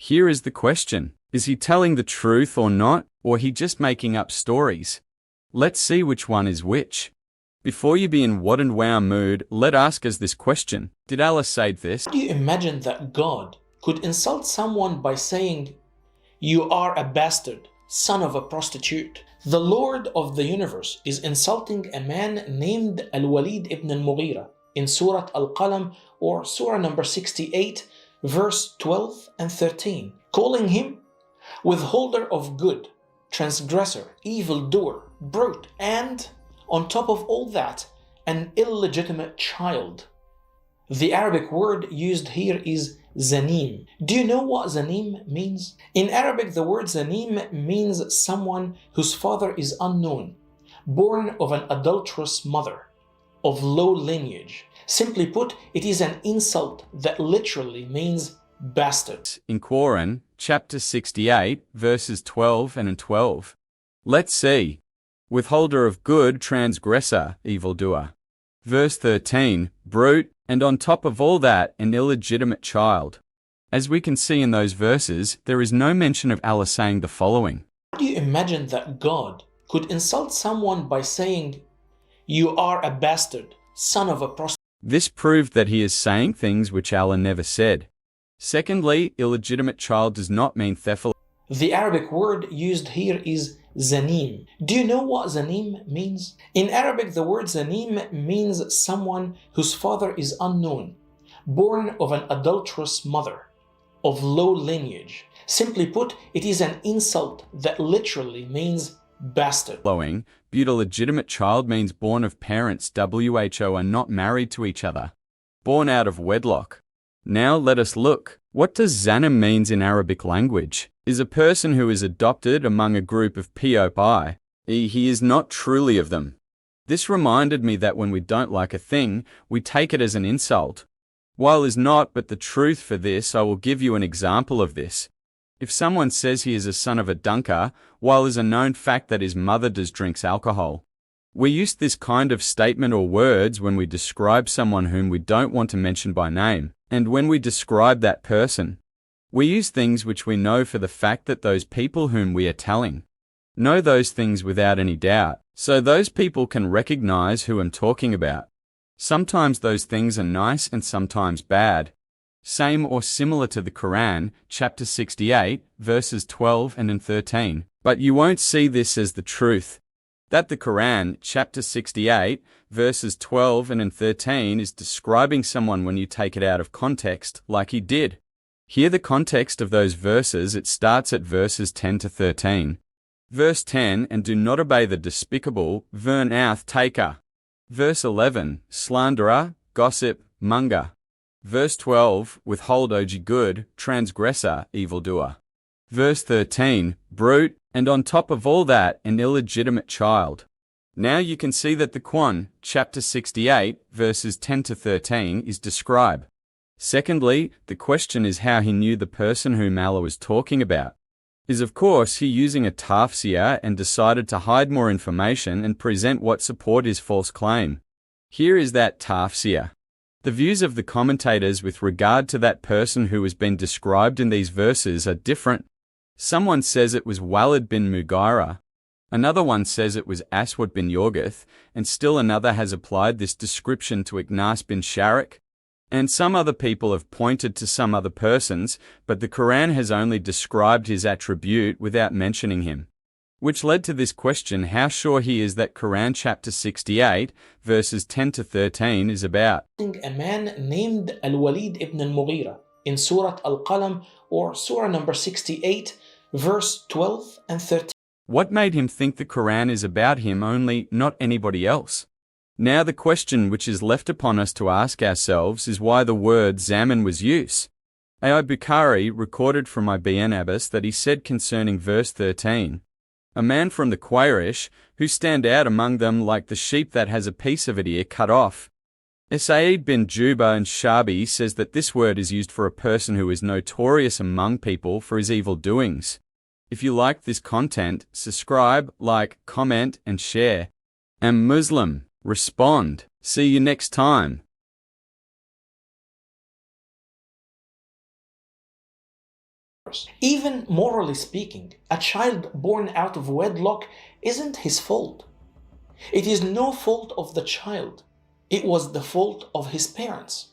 Here is the question. Is he telling the truth or not, or he just making up stories? Let's see which one is which. Before you be in what and wow mood, let's ask us this question. Did Allah say this? Do you imagine that God could insult someone by saying, "You are a bastard, son of a prostitute"? The Lord of the universe is insulting a man named Al-Walid ibn al-Mughira in Surah Al-Qalam, or Surah number 68, verse 12 and 13, calling him withholder of good, transgressor, evildoer, brute, and, on top of all that, an illegitimate child. The Arabic word used here is Zanim. Do you know what Zanim means? In Arabic, the word Zanim means someone whose father is unknown, born of an adulterous mother, of low lineage. Simply put, it is an insult that literally means bastard. In Quran, chapter 68, verses 12 and 12. Let's see. Withholder of good, transgressor, evildoer. Verse 13, brute, and on top of all that, an illegitimate child. As we can see in those verses, there is no mention of Allah saying the following. Do you imagine that God could insult someone by saying, "You are a bastard, son of a prostitute"? This proved that he is saying things which Allah never said. Secondly, illegitimate child does not mean theft. The Arabic word used here is Zanim. Do you know what Zanim means? In Arabic, the word Zanim means someone whose father is unknown, born of an adulterous mother, of low lineage. Simply put, it is an insult that literally means bastard. Following, but illegitimate child means born of parents who are not married to each other, born out of wedlock. Now let us look. What does Zanim means in Arabic language? Is a person who is adopted among a group of POI. He is not truly of them. This reminded me that when we don't like a thing, we take it as an insult. While is not but the truth for this, I will give you an example of this. If someone says he is a son of a dunker, while is a known fact that his mother drinks alcohol. We use this kind of statement or words when we describe someone whom we don't want to mention by name, and when we describe that person. We use things which we know for the fact that those people whom we are telling know those things without any doubt, so those people can recognize who I'm talking about. Sometimes those things are nice and sometimes bad. Same or similar to the Quran, chapter 68, verses 12 and 13. But you won't see this as the truth. That the Quran, chapter 68, verses 12 and 13 is describing someone when you take it out of context, like he did. Hear the context of those verses. It starts at verses 10 to 13. Verse 10, and do not obey the despicable, oath taker. Verse 11, slanderer, gossip, monger. Verse 12, withhold OG good, transgressor, evildoer. Verse 13, brute, and on top of all that, an illegitimate child. Now you can see that the Quran, chapter 68, verses 10 to 13 is described. Secondly, the question is how he knew the person whom Allah was talking about. Is of course he using a tafsir and decided to hide more information and present what support his false claim. Here is that tafsir. The views of the commentators with regard to that person who has been described in these verses are different. Someone says it was Walid bin Mughira, another one says it was Aswad bin Yorgith, and still another has applied this description to Ignas bin Sharik. And some other people have pointed to some other persons, but the Quran has only described his attribute without mentioning him. Which led to this question how sure he is that Quran chapter 68, verses 10 to 13 is about. A man named Al-Walid ibn al-Mughira in Surah Al-Qalam, or Surah number 68, verse 12 and 13. What made him think the Quran is about him only, not anybody else? Now the question which is left upon us to ask ourselves is why the word Zaman was used. Al-Bukhari recorded from Ibn Abbas that he said concerning verse 13, a man from the Quraysh, who stand out among them like the sheep that has a piece of it ear cut off. Sa'id bin Juba and Shabi says that this word is used for a person who is notorious among people for his evil doings. If you like this content, subscribe, like, comment, and share. And Muslim, respond. See you next time. universe. Even morally speaking, a child born out of wedlock isn't his fault. It is no fault of the child. It was the fault of his parents.